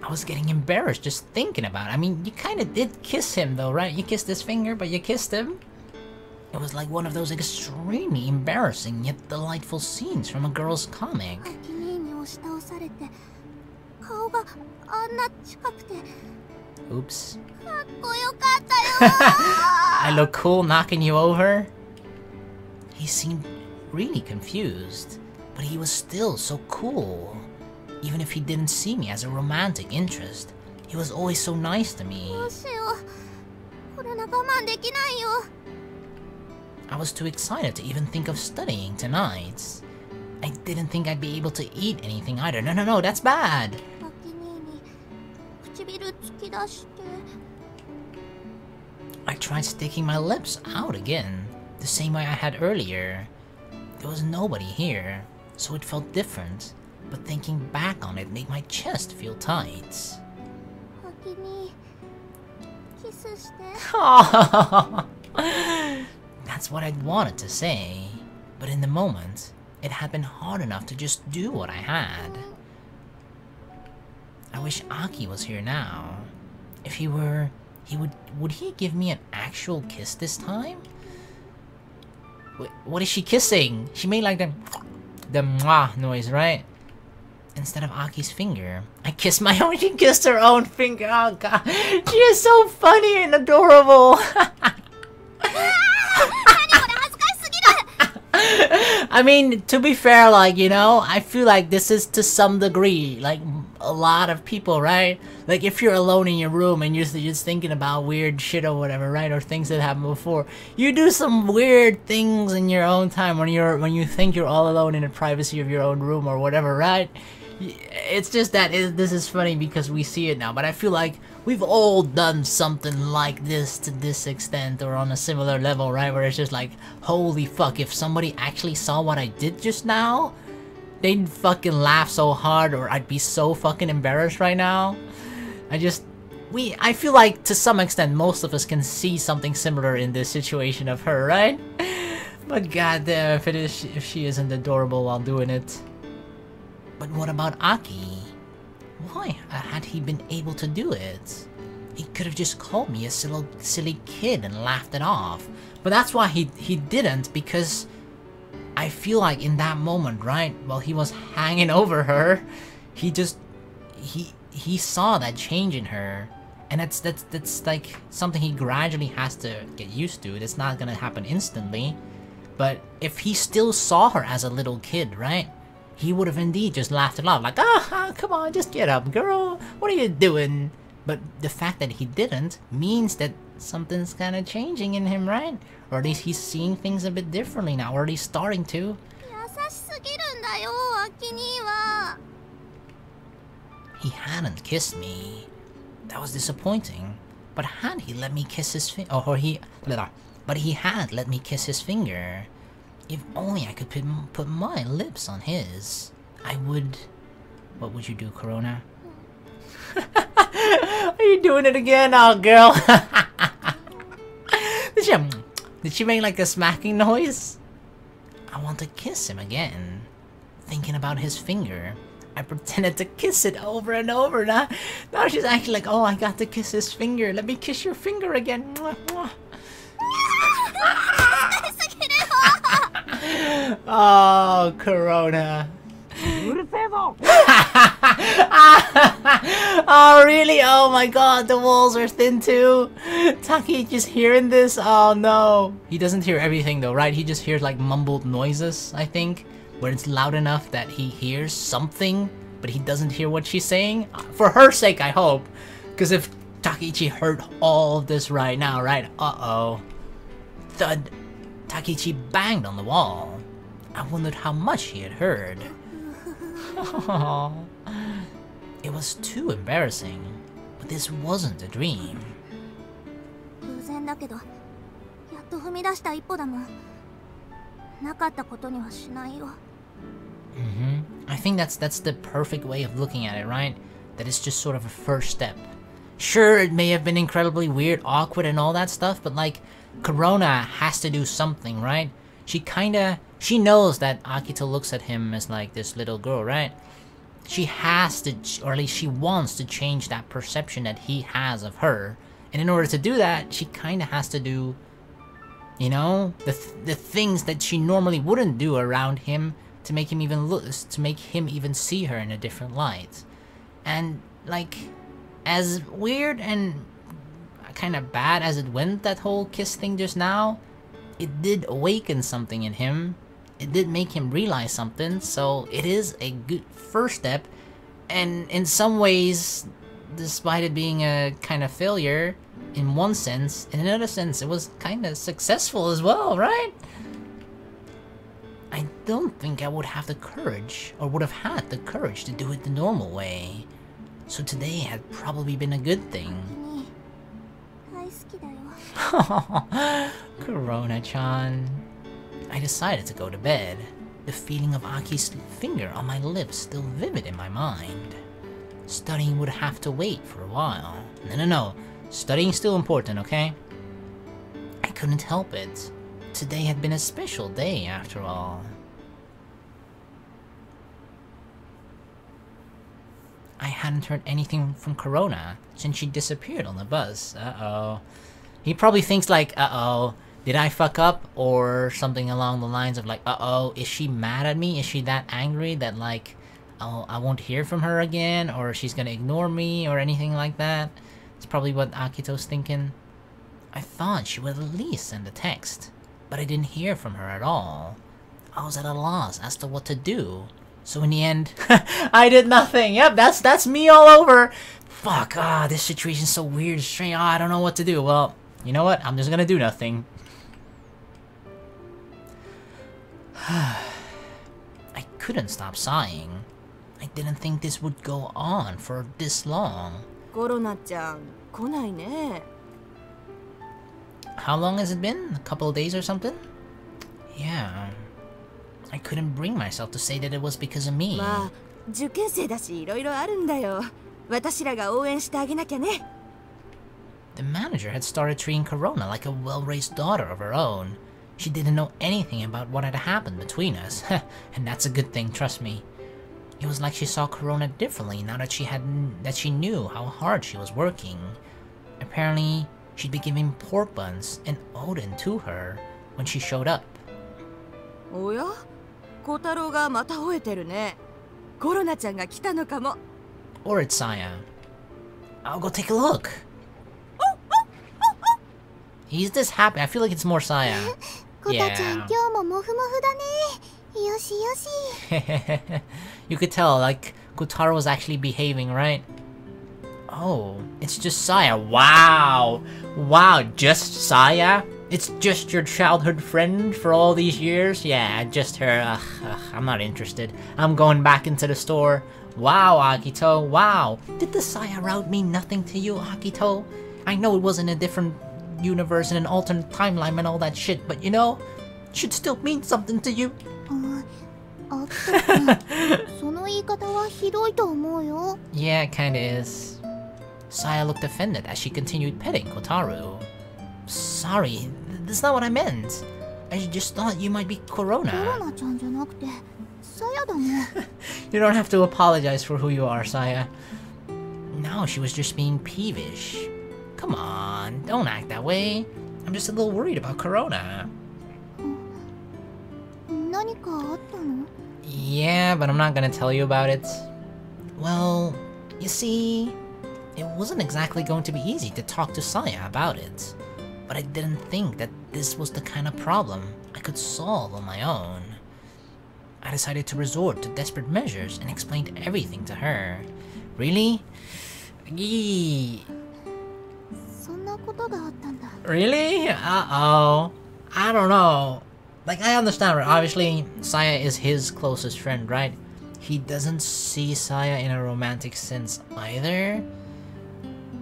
I was getting embarrassed just thinking about it. I mean, you kind of did kiss him though, right? You kissed his finger, but you kissed him. It was like one of those extremely embarrassing yet delightful scenes from a girl's comic. Oops. I look cool knocking you over? He seemed really confused, but he was still so cool. Even if he didn't see me as a romantic interest, he was always so nice to me. I was too excited to even think of studying tonight. I didn't think I'd be able to eat anything either. No, that's bad. I tried sticking my lips out again, the same way I had earlier. There was nobody here, so it felt different. but thinking back on it made my chest feel tight. 秋にキスして。 That's what I wanted to say, but in the moment, it had been hard enough to just do what I had. I wish Aki was here now. If he were, would he give me an actual kiss this time? Wait, what is she kissing? She made like the mwah noise, right? Instead of Aki's finger. I kissed my own, she kissed her own finger. Oh god. She is so funny and adorable. I mean, to be fair, like, you know, I feel like this is to some degree, like, a lot of people, right? Like, if you're alone in your room and you're just thinking about weird shit or whatever, right? Or things that happened before, you do some weird things in your own time when you think you're all alone in the privacy of your own room or whatever, right? It's just that this is funny because we see it now, but I feel like we've all done something like this to this extent or on a similar level, right? Where it's just like, holy fuck, if somebody actually saw what I did just now, they'd fucking laugh so hard or I'd be so fucking embarrassed right now. I feel like to some extent most of us can see something similar in this situation of her, right? But goddamn, if she isn't adorable while doing it. But what about Aki? Why had he been able to do it? He could have just called me a silly kid and laughed it off. But that's why he didn't, because I feel like in that moment, right, while he was hanging over her, he saw that change in her. And that's like something he gradually has to get used to. It's not gonna happen instantly. But if he still saw her as a little kid, right? He would have indeed just laughed it off, like, come on, just get up, girl. What are you doing? But the fact that he didn't means that something's kind of changing in him, right? Or at least he's seeing things a bit differently now, or at least starting to. He hadn't kissed me. That was disappointing. But had he let me kiss his finger, but he had let me kiss his finger. If only I could put my lips on his, I would... What would you do, Korona? Are you doing it again? Oh, girl. Did she make like a smacking noise? I want to kiss him again. Thinking about his finger, I pretended to kiss it over and over. Now she's actually like, oh, I got to kiss his finger. Let me kiss your finger again. Mwah, mwah. Oh, Korona. Oh, really? Oh my god, the walls are thin too. Taki just hearing this? Oh no. He doesn't hear everything though, right? He just hears like mumbled noises, I think. Where it's loud enough that he hears something, but he doesn't hear what she's saying. For her sake, I hope. Because if Takichi heard all of this right now, right? Uh-oh. Thud. Takichi banged on the wall. I wondered how much he had heard. It was too embarrassing, but this wasn't a dream. I think that's the perfect way of looking at it, right? That it's just sort of a first step. Sure, it may have been incredibly weird, awkward, and all that stuff, but like, Korona has to do something, right? She knows that Akito looks at him as like this little girl, right? She has to, or at least she wants to change that perception that he has of her. And in order to do that, she kind of has to do, you know, the things that she normally wouldn't do around him to make him even see her in a different light. And like, as weird and kind of bad as it went, that whole kiss thing just now, it did awaken something in him. It did make him realize something, so it is a good first step. And in some ways, despite it being a kind of failure, in one sense, in another sense, it was kind of successful as well, right? I don't think I would have the courage, or would have had the courage to do it the normal way. So today had probably been a good thing. Korona-chan. I decided to go to bed. the feeling of Aki's finger on my lips still vivid in my mind. Studying would have to wait for a while. No. Studying's still important, okay? I couldn't help it. Today had been a special day, after all. I hadn't heard anything from Korona since she disappeared on the bus. Uh-oh. He probably thinks like, uh-oh, did I fuck up? Or something along the lines of like, uh-oh, is she mad at me? Is she that angry that like, oh, I won't hear from her again? Or she's gonna ignore me or anything like that? It's probably what Akito's thinking. I thought she would at least send a text, but I didn't hear from her at all. I was at a loss as to what to do. So in the end, I did nothing. Yep, that's me all over. Fuck, this situation's so weird and strange. I don't know what to do. Well, you know what? I'm just gonna do nothing. I couldn't stop sighing. I didn't think this would go on for this long. Korona-chan, 来ないね. How long has it been? A couple of days or something? Yeah. I couldn't bring myself to say that it was because of me. まあ、受験生だし、いろいろあるんだよ。私らが応援してあげなきゃね。The manager had started treating Korona like a well-raised daughter of her own. She didn't know anything about what had happened between us, and that's a good thing, trust me. It was like she saw Korona differently now that she knew how hard she was working. Apparently, she'd be giving pork buns and Odin to her when she showed up. おや？小太郎がまた吠えてるね。コロナちゃんが来たのかも。Or it's Saya. I'll go take a look. He's this happy. I feel like it's more Saya. Yeah. You could tell, like, Kotaro was actually behaving, right? Oh, it's just Saya. Wow. Wow, just Saya? It's just your childhood friend for all these years? Yeah, just her. I'm not interested. I'm going back into the store. Wow, Akito, wow. Did the Saya route mean nothing to you, Akito? I know it was in a different universe and an alternate timeline and all that shit, but you know, it should still mean something to you. Yeah, it kinda is. Saya looked offended as she continued petting Kotaro. Sorry, that's not what I meant. I just thought you might be Korona. You don't have to apologize for who you are, Saya. No, she was just being peevish. Come on, don't act that way. I'm just a little worried about Korona. Yeah, but I'm not gonna tell you about it. Well, you see, it wasn't exactly going to be easy to talk to Saya about it. But I didn't think that this was the kind of problem I could solve on my own. I decided to resort to desperate measures and explained everything to her. Really? Yee. Really? Uh-oh. I don't know. Like, I understand, right? Obviously, Saya is his closest friend, right? He doesn't see Saya in a romantic sense either.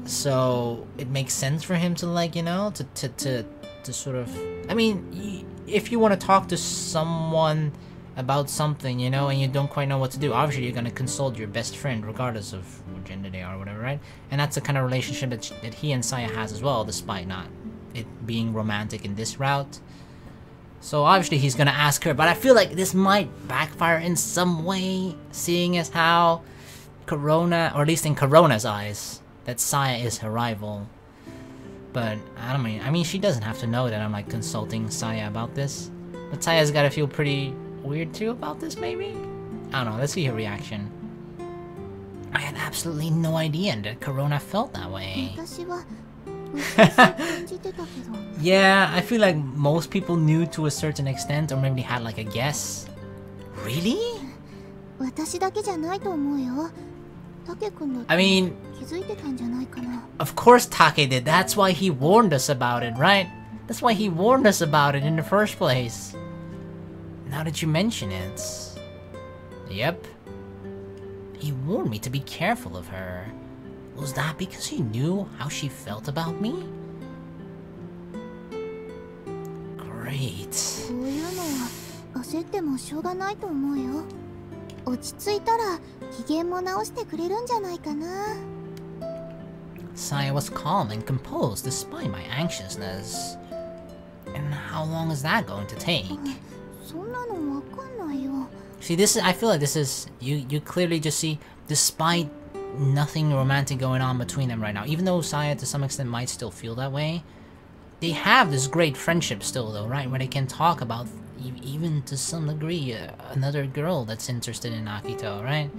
So it makes sense for him to, like, you know, to sort of, I mean, if you want to talk to someone about something, you know, and you don't quite know what to do, obviously you're gonna consult your best friend regardless of what gender they are or whatever, right? And that's the kind of relationship that he and Saya has as well, despite not it being romantic in this route. So obviously he's gonna ask her, but I feel like this might backfire in some way, seeing as how Korona, or at least in Korona's eyes, that Saya is her rival. But I mean she doesn't have to know that I'm like consulting Saya about this. But Saya's gotta feel pretty weird too about this, maybe? I don't know, let's see her reaction. I had absolutely no idea that Korona felt that way. Yeah, I feel like most people knew to a certain extent, or maybe had like a guess. Really? I mean, of course Take did. That's why he warned us about it, right? That's why he warned us about it in the first place. Now that you mention it. Yep. He warned me to be careful of her. Was that because he knew how she felt about me? Great. 焦ってもしょうがないと思うよ。落ち着いたら機嫌も直してくれるんじゃないかな。Saya was calm and composed despite my anxiousness. And how long is that going to take? そんなのわかんないよ。 See, this is, I feel like this is, you clearly just see, despite nothing romantic going on between them right now, even though Saya to some extent might still feel that way, they have this great friendship still though, right? Where they can talk about, even to some degree, another girl that's interested in Akito, right?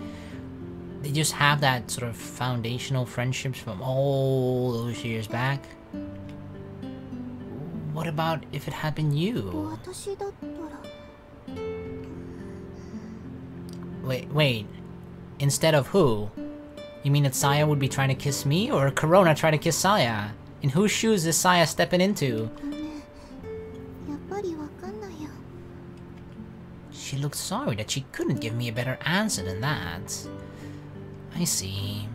They just have that sort of foundational friendships from all those years back. What about if it had been you? 私だったら Wait. Instead of who? You mean that Saya would be trying to kiss me, or Korona trying to kiss Saya? In whose shoes is Saya stepping into? ごめん。やっぱりわかんないよ。 She looked sorry that she couldn't give me a better answer than that. I see.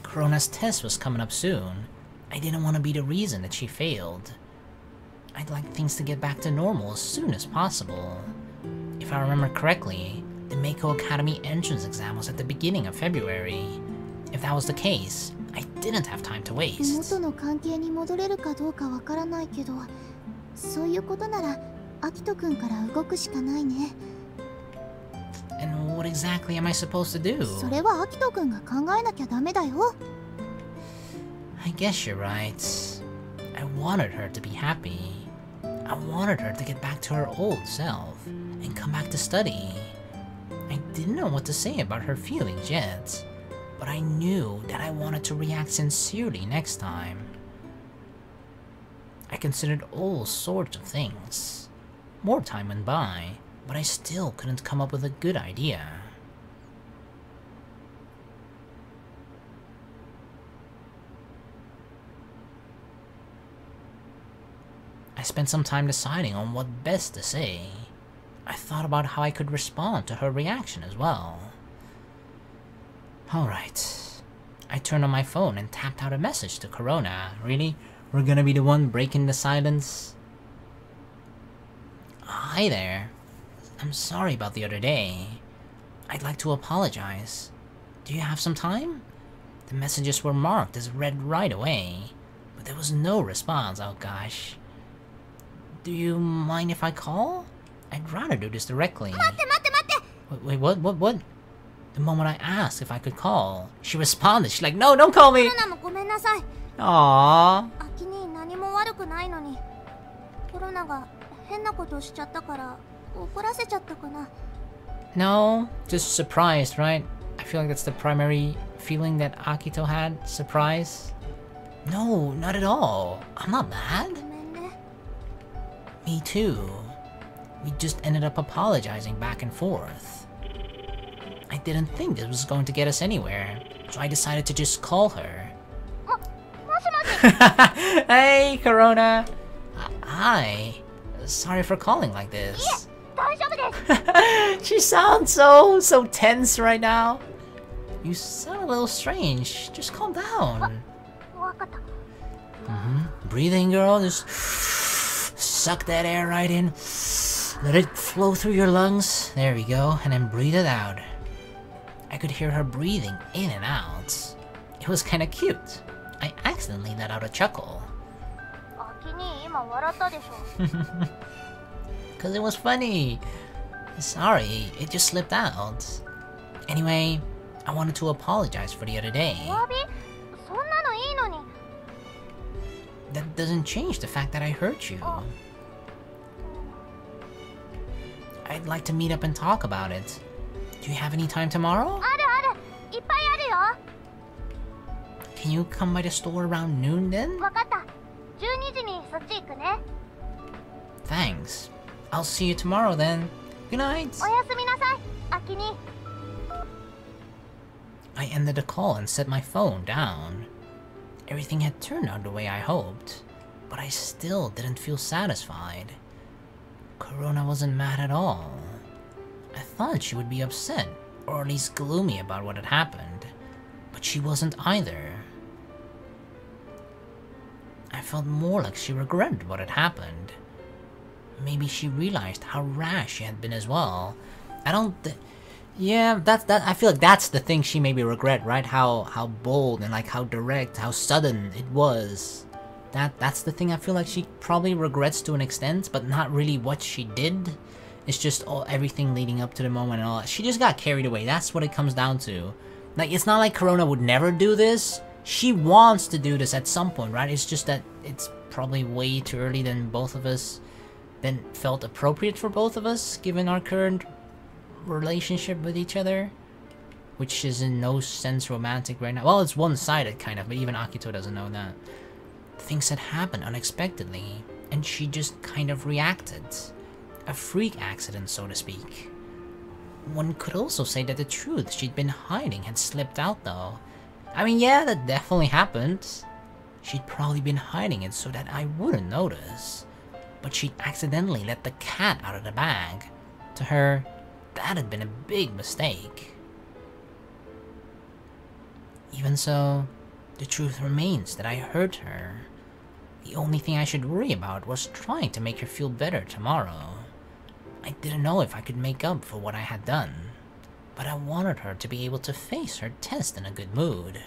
Korona's test was coming up soon. I didn't want to be the reason that she failed. I'd like things to get back to normal as soon as possible. If I remember correctly, the Mako Academy entrance exam was at the beginning of February. If that was the case, I didn't have time to waste. 元の関係に戻れるかどうかわからないけど、そういうことならアキトくんから動くしかないね。 And what exactly am I supposed to do? それはアキトくんが考えなきゃダメだよ。 I guess you're right. I wanted her to be happy. I wanted her to get back to her old self and come back to study. I didn't know what to say about her feelings yet, but I knew that I wanted to react sincerely next time. I considered all sorts of things. More time went by, but I still couldn't come up with a good idea. I spent some time deciding on what best to say. I thought about how I could respond to her reaction as well. Alright. I turned on my phone and tapped out a message to Korona. Really? We're gonna be the one breaking the silence? Hi there. I'm sorry about the other day. I'd like to apologize. Do you have some time? The messages were marked as read right away, but there was no response. Oh gosh. Do you mind if I call? I'd rather do this directly. 待って待って待って。 Wait, what? The moment I asked if I could call, she responded. She's like, no, don't call me! コロナもごめんなさい。 Aww. 秋に何も悪くないのに。コロナが変なことしちゃったから怒らせちゃったかな。 No, just surprised, right? I feel like that's the primary feeling that Akito had. Surprise? No, not at all. I'm not mad. ごめんね。 Me too. We just ended up apologizing back and forth. I didn't think this was going to get us anywhere, so I decided to just call her. もしもし。 Hey, Korona. Hi. Sorry for calling like this. 大丈夫です。 She sounds so tense right now. You sound a little strange. Just calm down. わかった。 Breathing, girl. Just suck that air right in. Let it flow through your lungs. There we go. And then breathe it out. I could hear her breathing in and out. It was kind of cute. I accidentally let out a chuckle. 秋に今笑ったでしょ。 Because it was funny. Sorry, it just slipped out. Anyway, I wanted to apologize for the other day. お詫び？そんなのいいのに。 That doesn't change the fact that I hurt you. I'd like to meet up and talk about it. Do you have any time tomorrow? あるある。いっぱいあるよ。 Can you come by the store around noon then? わかった。12時にそっち行くね。 Thanks. I'll see you tomorrow then. Good night. おやすみなさい。秋に。 I ended the call and set my phone down. Everything had turned out the way I hoped, but I still didn't feel satisfied. Korona wasn't mad at all. I thought she would be upset, or at least gloomy about what had happened, but she wasn't either. I felt more like she regretted what had happened. maybe she realized how rash she had been as well. I don't... Yeah, I feel like that's the thing she maybe regret, right? How bold and like how direct, how sudden it was. That's the thing I feel like she probably regrets to an extent, but not really what she did. It's just everything leading up to the moment and all that. She just got carried away. That's what it comes down to. Like, it's not like Korona would never do this. She wants to do this at some point, right? It's just that it's probably way too early than both of us, than felt appropriate for both of us, given our current relationship with each other, which is in no sense romantic right now. Well, it's one-sided kind of, but even Akito doesn't know that. Things had happened unexpectedly, and she just kind of reacted. A freak accident, so to speak. One could also say that the truth she'd been hiding had slipped out though. I mean, yeah, that definitely happened. She'd probably been hiding it so that I wouldn't notice. But she'd accidentally let the cat out of the bag. To her, that had been a big mistake. Even so, the truth remains that I hurt her. The only thing I should worry about was trying to make her feel better tomorrow. I didn't know if I could make up for what I had done, but I wanted her to be able to face her test in a good mood.